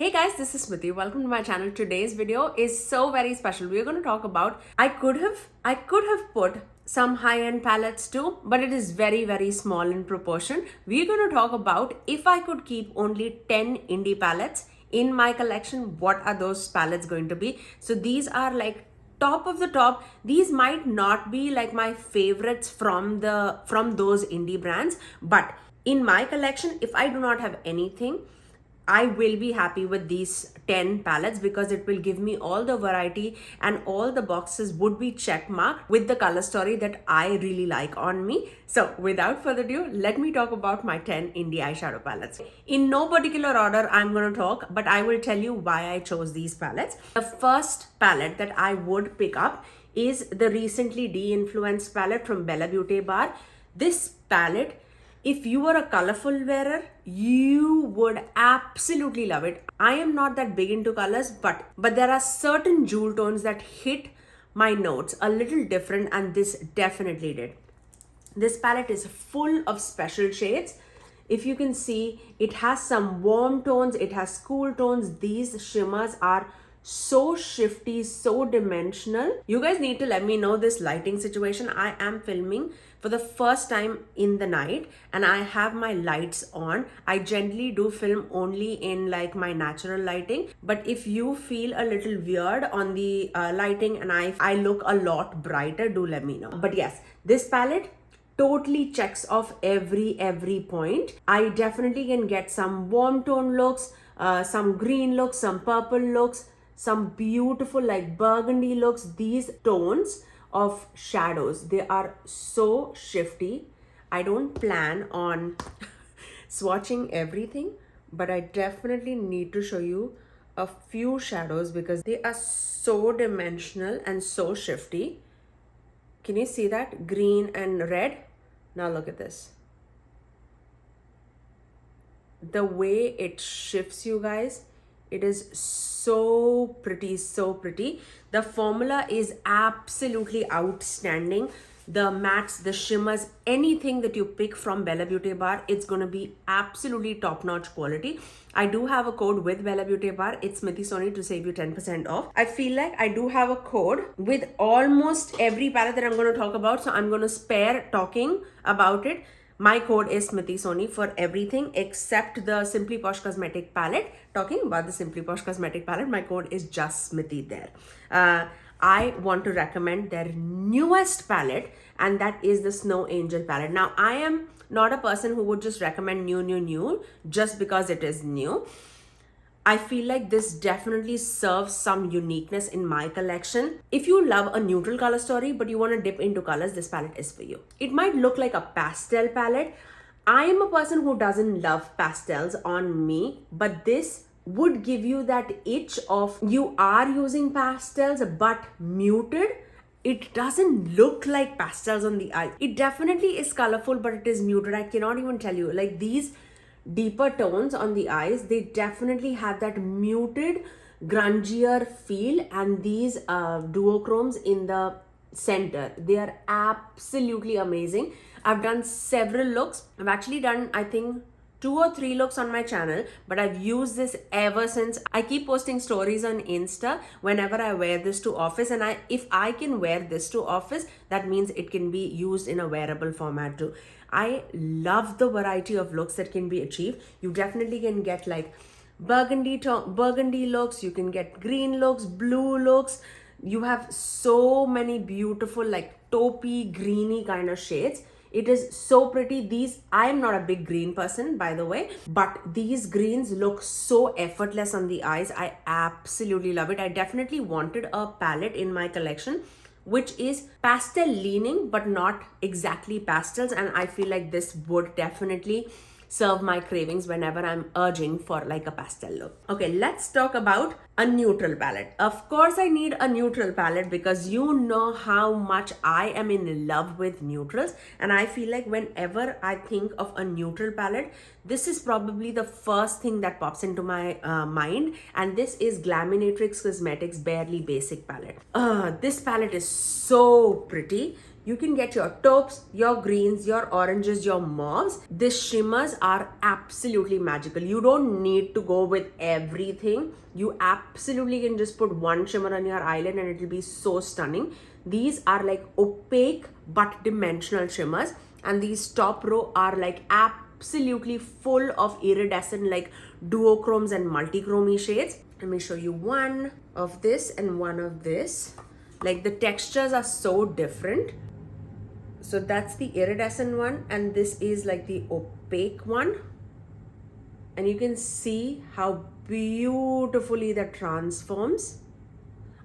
Hey guys, this is Smithy. Welcome to my channel. Today's video is so very special. We're going to talk about I could have put some high-end palettes too, but it is very small in proportion. We're going to talk about if I could keep only 10 indie palettes in my collection, what are those palettes going to be? So these are like top of the top. These might not be like my favorites from those indie brands, but in my collection, if I do not have anything, I will be happy with these 10 palettes because it will give me all the variety and all the boxes would be check marked with the color story that I really like on me. So without further ado, let me talk about my 10 indie eyeshadow palettes. In no particular order I'm going to talk, but I will tell you why I chose these palettes. The first palette that I would pick up is the recently Deinfluenced palette from Bella Beauty Bar. This palette, if you are a colorful wearer, you would absolutely love it. I am not that big into colors, but there are certain jewel tones that hit my notes a little different, and this definitely did. This palette is full of special shades. If you can see, it has some warm tones, it has cool tones. These shimmers are so shifty, so dimensional. You guys need to let me know this lighting situation. I am filming for the first time in the night and I have my lights on. I generally do film only in like my natural lighting, but if you feel a little weird on the lighting and I look a lot brighter, do let me know. But yes, this palette totally checks off every point. I definitely can get some warm tone looks, some green looks, some purple looks, some beautiful like burgundy looks. These tones of shadows, they are so shifty. I don't plan on swatching everything, but I definitely need to show you a few shadows because they are so dimensional and so shifty. Can you see that? Green and red. Now look at this. The way it shifts, you guys, it is so pretty, so pretty. The formula is absolutely outstanding. The mattes, the shimmers, anything that you pick from Bella Beauty Bar, it's going to be absolutely top-notch quality. I do have a code with Bella Beauty Bar. It's Smithy Sony to save you 10% off. I feel like I do have a code with almost every palette that I'm going to talk about. So I'm going to spare talking about it. My code is Smithy Sony for everything except the Simply Posh Cosmetic palette. Talking about the Simply Posh Cosmetic palette, my code is just Smithy there. I want to recommend their newest palette, and that is the Snow Angel palette. Now, I am not a person who would just recommend new just because it is new. I feel like this definitely serves some uniqueness in my collection. If you love a neutral color story, but you want to dip into colors, this palette is for you. It might look like a pastel palette. I am a person who doesn't love pastels on me, but this would give you that itch of you are using pastels, but muted. It doesn't look like pastels on the eye. It definitely is colorful, but it is muted. I cannot even tell you, like these deeper tones on the eyes, they definitely have that muted grungier feel, and these duochromes in the center, they are absolutely amazing. I've done several looks. I've actually done, I think, 2 or 3 looks on my channel, but I've used this ever since. I keep posting stories on Insta whenever I wear this to office, and if I can wear this to office, that means it can be used in a wearable format too. I love the variety of looks that can be achieved. You definitely can get like burgundy looks, you can get green looks, blue looks. You have so many beautiful like taupey, greeny kind of shades. It is so pretty. I'm not a big green person, by the way, but these greens look so effortless on the eyes. I absolutely love it. I definitely wanted a palette in my collection which is pastel leaning but not exactly pastels, and I feel like this would definitely serve my cravings whenever I'm urging for like a pastel look. Okay, let's talk about a neutral palette. Of course, I need a neutral palette because you know how much I am in love with neutrals, and I feel like whenever I think of a neutral palette, this is probably the first thing that pops into my mind, and this is Glaminatrix Cosmetics Barely Basic palette. This palette is so pretty. You can get your taupes, your greens, your oranges, your mauves. These shimmers are absolutely magical. You don't need to go with everything. You absolutely can just put one shimmer on your eyelid and it'll be so stunning. These are like opaque but dimensional shimmers, and these top row are like absolutely full of iridescent like duochromes and multichromy shades. Let me show you one of this and one of this. Like the textures are so different. So that's the iridescent one, and this is like the opaque one. And you can see how beautifully that transforms.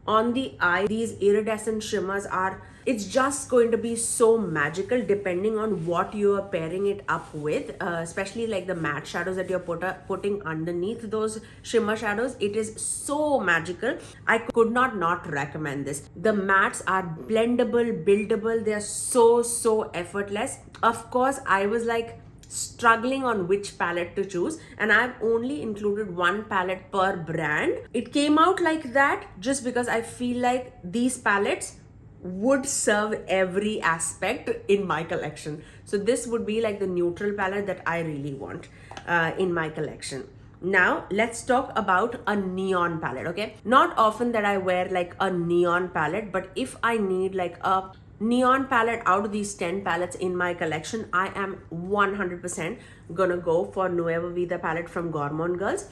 On the eye, these iridescent shimmers are, it's just going to be so magical depending on what you are pairing it up with, especially like the matte shadows that you're putting underneath those shimmer shadows. It is so magical. I could not recommend this. The mattes are blendable, buildable. They are so effortless. Of course, I was like struggling on which palette to choose, and I've only included one palette per brand. It came out like that just because I feel like these palettes would serve every aspect in my collection. So this would be like the neutral palette that I really want in my collection. Now let's talk about a neon palette. Okay, not often that I wear like a neon palette, but if I need like a neon palette out of these 10 palettes in my collection, I am 100% gonna go for Nueva Vida palette from Gourmande Girls.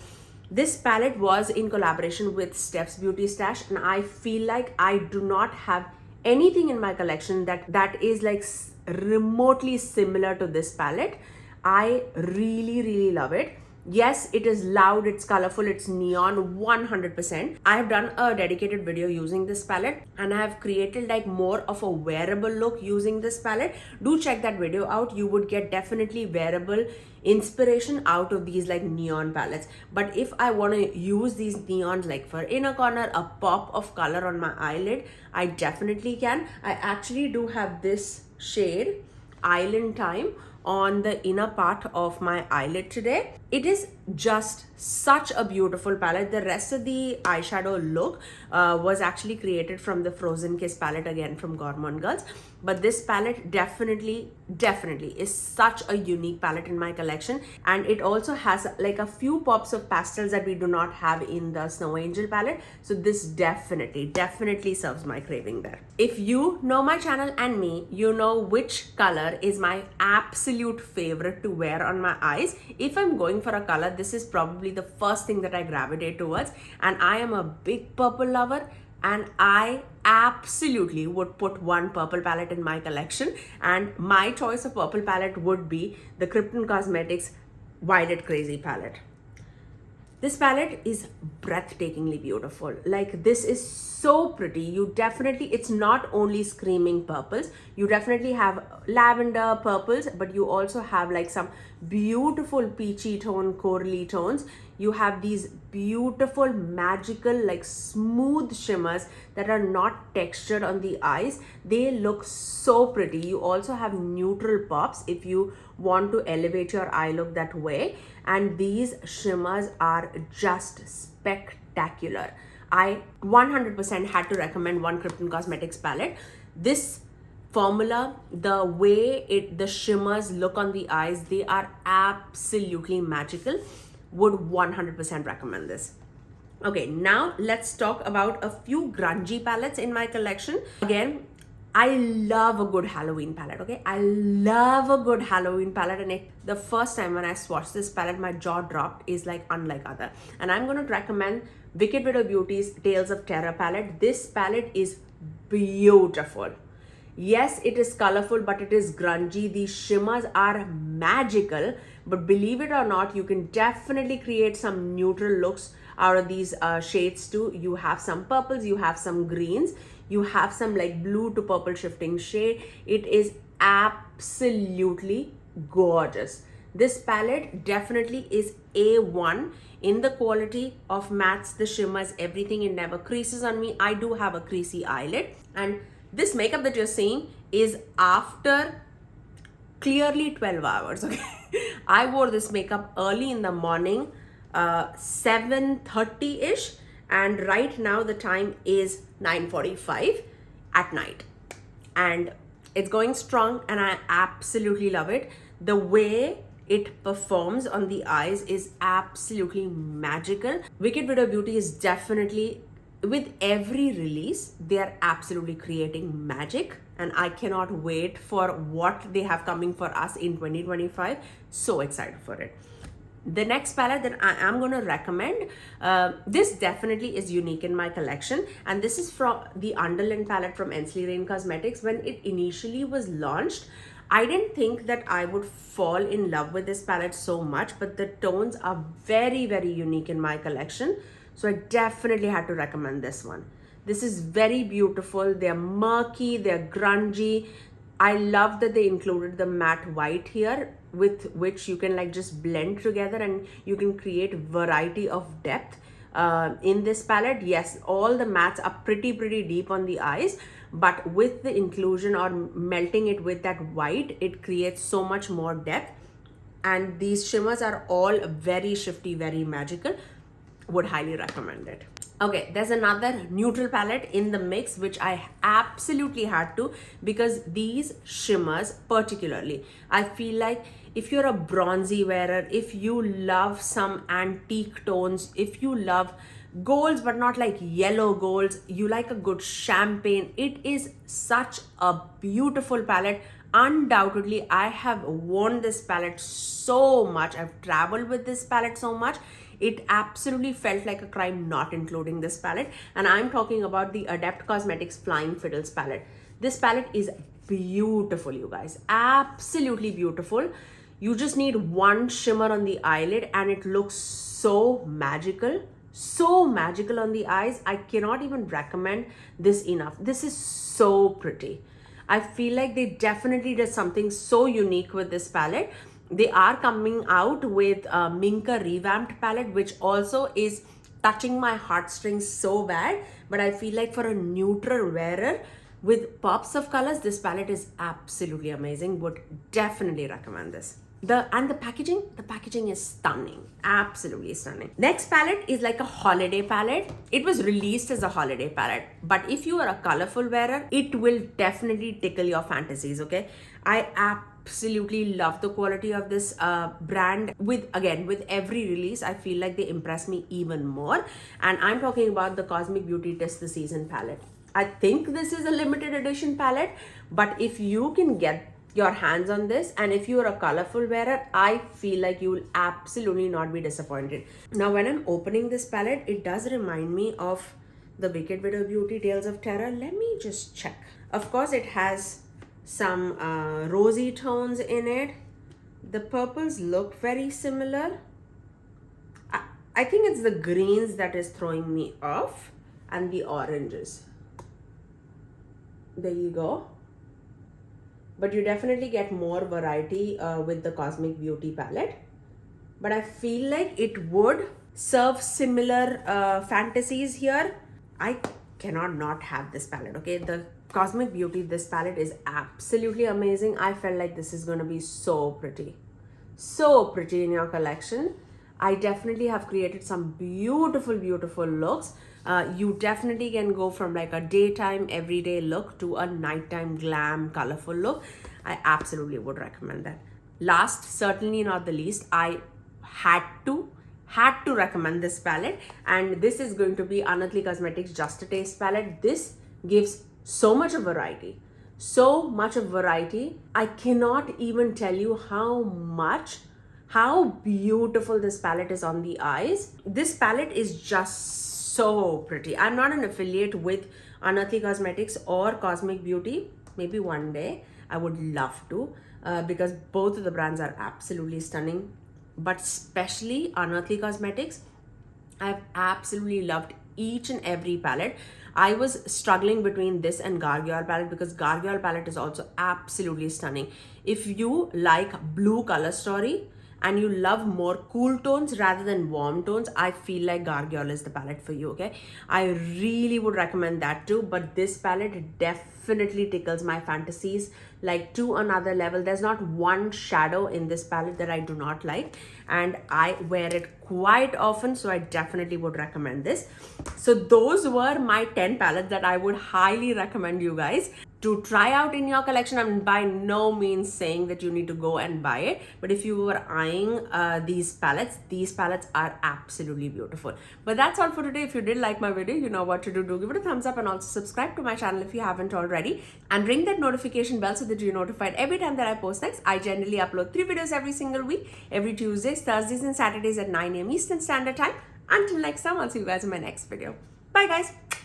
This palette was in collaboration with Steph's Beauty Stash, and I feel like I do not have anything in my collection that is like remotely similar to this palette. I really love it. Yes, it is loud, it's colorful, it's neon, 100%. I have done a dedicated video using this palette, and I have created like more of a wearable look using this palette. Do check that video out. You would get definitely wearable inspiration out of these like neon palettes. But if I want to use these neons like for inner corner, a pop of color on my eyelid, I definitely can. I actually do have this shade, Island Time, on the inner part of my eyelid today. It is just such a beautiful palette. The rest of the eyeshadow look was actually created from the Frozen Kiss palette, again from Gourmande Girls. But this palette definitely is such a unique palette in my collection, and it also has like a few pops of pastels that we do not have in the Snow Angel palette. So this definitely serves my craving there. If you know my channel and me, you know which color is my absolute favorite to wear on my eyes. If I'm going for a color, this is probably the first thing that I gravitate towards, and I am a big purple lover, and I absolutely would put one purple palette in my collection, and my choice of purple palette would be the Kryptein Cosmetics Violet Crazy palette. This palette is breathtakingly beautiful. Like, this is so pretty. You definitely, it's not only screaming purples, you definitely have lavender purples, but you also have like some beautiful peachy tone, corally tones. You have these beautiful, magical, like smooth shimmers that are not textured on the eyes. They look so pretty. You also have neutral pops if you want to elevate your eye look that way. And these shimmers are just spectacular. I 100% had to recommend one Kryptein Cosmetics palette. This formula, the way the shimmers look on the eyes, they are absolutely magical. Would 100% recommend this. Okay, now let's talk about a few grungy palettes in my collection. Again, I love a good Halloween palette, okay? I love a good Halloween palette, and the first time when I swatched this palette, my jaw dropped, is like unlike other. And I'm going to recommend Wicked Widow Beauty's Tales of Terror palette. This palette is beautiful. Yes, it is colorful, but it is grungy. These shimmers are magical, but believe it or not, you can definitely create some neutral looks out of these shades too. You have some purples, you have some greens, you have some like blue to purple shifting shade. It is absolutely gorgeous. This palette definitely is A1 in the quality of mattes, the shimmers, everything. It never creases on me. I do have a creasy eyelid, and this makeup that you're seeing is after clearly 12 hours, okay? I wore this makeup early in the morning, 7:30-ish, and right now the time is 9:45 at night. And It's going strong and I absolutely love it. The way it performs on the eyes is absolutely magical. Wicked Widow Beauty is definitely, with every release, they are absolutely creating magic, and I cannot wait for what they have coming for us in 2025. So excited for it. The next palette that I am going to recommend, this definitely is unique in my collection, and this is from the Underland palette from Ensley Rain Cosmetics. When it initially was launched, I didn't think that I would fall in love with this palette so much, but the tones are very, very unique in my collection. So I definitely had to recommend this one. This is very beautiful. They're murky, they're grungy. I love that they included the matte white here, with which you can like just blend together and you can create variety of depth in this palette. Yes, all the mattes are pretty deep on the eyes, but with the inclusion or melting it with that white, it creates so much more depth. And these shimmers are all very shifty, very magical. Would highly recommend it. Okay, there's another neutral palette in the mix which I absolutely had to, because these shimmers particularly, I feel like if you're a bronzy wearer, if you love some antique tones, if you love golds but not like yellow golds, you like a good champagne, it is such a beautiful palette. Undoubtedly, I have worn this palette so much. I've traveled with this palette so much. It absolutely felt like a crime not including this palette. And I'm talking about the Adept Cosmetics Flying Fiddles palette. This palette is beautiful, you guys. Absolutely beautiful. You just need one shimmer on the eyelid and it looks so magical. So magical on the eyes. I cannot even recommend this enough. This is so pretty. I feel like they definitely did something so unique with this palette. They are coming out with a Minka revamped palette, which also is touching my heartstrings so bad. But I feel like for a neutral wearer with pops of colors, this palette is absolutely amazing. Would definitely recommend this. The packaging is stunning, absolutely stunning. Next palette is like a holiday palette. It was released as a holiday palette, but if you are a colorful wearer, it will definitely tickle your fantasies. Okay, I absolutely love the quality of this brand. With every release, I feel like they impress me even more, and I'm talking about the Cosmic Beauty Test the Season palette. I think this is a limited edition palette, but if you can get your hands on this, and if you are a colorful wearer, I feel like you will absolutely not be disappointed. Now, when I'm opening this palette, it does remind me of the Wicked Widow Beauty Tales of Terror. Let me just check. Of course, it has some rosy tones in it. The purples look very similar. I think it's the greens that is throwing me off, and the oranges. There you go. But you definitely get more variety with the Cosmic Beauty palette. But I feel like it would serve similar fantasies here. I cannot not have this palette, okay? The Cosmic Beauty, this palette is absolutely amazing. I felt like this is going to be so pretty. So pretty in your collection. I definitely have created some beautiful looks. You definitely can go from like a daytime everyday look to a nighttime glam colorful look. I absolutely would recommend that. Last, certainly not the least, I had to recommend this palette, and this is going to be Unearthly Cosmetics Just a Taste palette. This gives so much of variety. I cannot even tell you how beautiful this palette is on the eyes. This palette is just so pretty. I'm not an affiliate with Unearthly Cosmetics or Cosmic Beauty. Maybe one day I would love to, because both of the brands are absolutely stunning. But especially Unearthly Cosmetics, I've absolutely loved each and every palette. I was struggling between this and Gargoyle palette, because Gargoyle palette is also absolutely stunning. If you like blue color story and you love more cool tones rather than warm tones, I feel like Gargoyle is the palette for you, okay? I really would recommend that too, but this palette definitely tickles my fantasies like to another level. There's not one shadow in this palette that I do not like, and I wear it quite often, so I definitely would recommend this. So those were my 10 palettes that I would highly recommend you guys to try out in your collection. I'm by no means saying that you need to go and buy it, but if you were eyeing these palettes are absolutely beautiful. But that's all for today. If you did like my video, you know what to do. Do give it a thumbs up and also subscribe to my channel if you haven't already, and ring that notification bell so that you're notified every time that I post next. I generally upload 3 videos every single week, every Tuesdays, Thursdays and Saturdays at 9 a.m. Eastern Standard Time. Until next time, I'll see you guys in my next video. Bye guys.